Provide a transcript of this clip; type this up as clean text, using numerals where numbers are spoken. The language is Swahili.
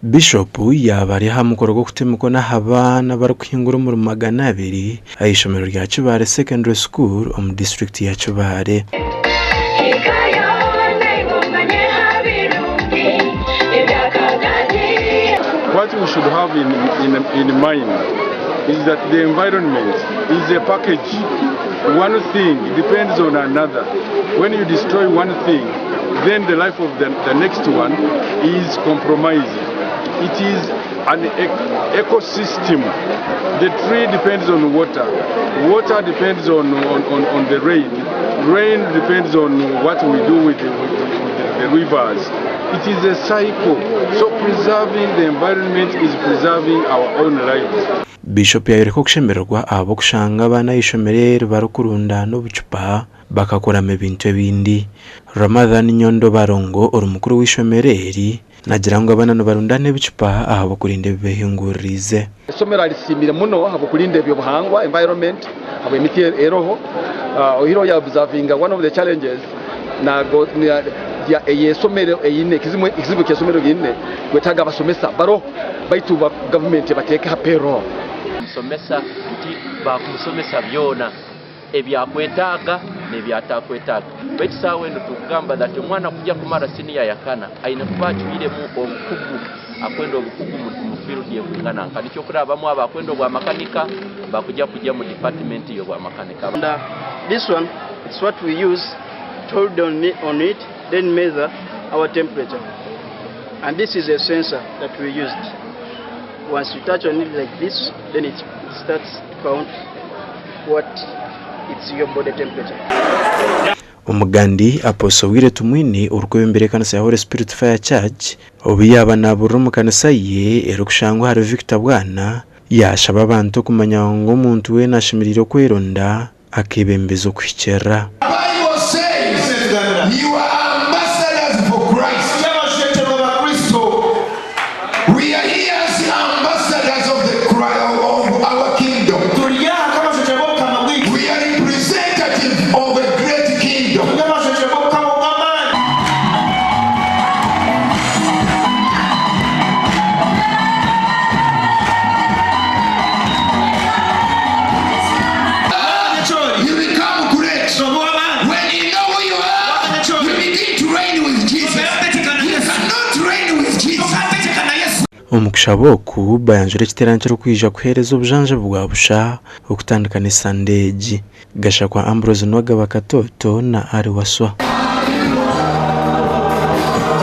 Bishop yabari hamukoro go kutemukona habana barakwingura mu 200 ayishomero rya Kibare Secondary School mu district ya Kibare. What we should have in mind is that the environment is a package. One thing depends on another. When you destroy one thing, then the life of the next one is compromised. It is an ecosystem. The tree depends on water. Water depends on the rain. Rain depends on what we do with the rivers. It is a cycle. So preserving the environment is preserving our own lives. Bishop yariko kushemererwa abo kushanga abana yishomerere barukurunda no bucupa bakakoramo ibintu bindi. Ramadhan Nyondo Barongo urumukuru w'ishomereri nagira ngo abana no barundane bicupa aho kurinde behingurize. Somero alisimira muno abo kurinde byo buhangwa environment abo imiti eroho ohiro ya observing one of the challenges nago ya eyesomero eyine kizibu kesomero gine gwetaga abasomesa baro baitu ba government bateka hapero somesa nti bakusomesa byona ebyakwetaga nebyatakwetaga bekisawe ndo tukugamba that omwana kujja kumara senior yakana aina kubachuire mu obukugu akwenda obukugu mu field yekungana nkani kyokuraba mu abakwenda obwa makanika bakujja mu department yo bwa makanika. This one is what we use to hold on it, then measure our temperature, and this is a sensor that we used. Once you touch on it like this, then it starts to count what it's your body temperature. Umugandi Apostle Wire Tumwini urukwembere kanisa ya Holy Spirit Fire Church obiyaba naburu mu kanisa ye erukushangwa hari Victor Bwana yashaba abantu kumanya ngo umuntu we nashimiriro kweronda akibembezo kwicera. Bible says you are ambassadors for Christ. We are here as ambassadors of our kingdom. We are representative of a great kingdom. You become great. When you know who you are, you begin to reign with Jesus. You cannot reign with Jesus. Omukushaboku bayanjure kiteranjero kwija kuhereza obujanje bwa busha okutandikana Sunday gashakwa Ambrose Nwagaba Katoto na Ari Waswa.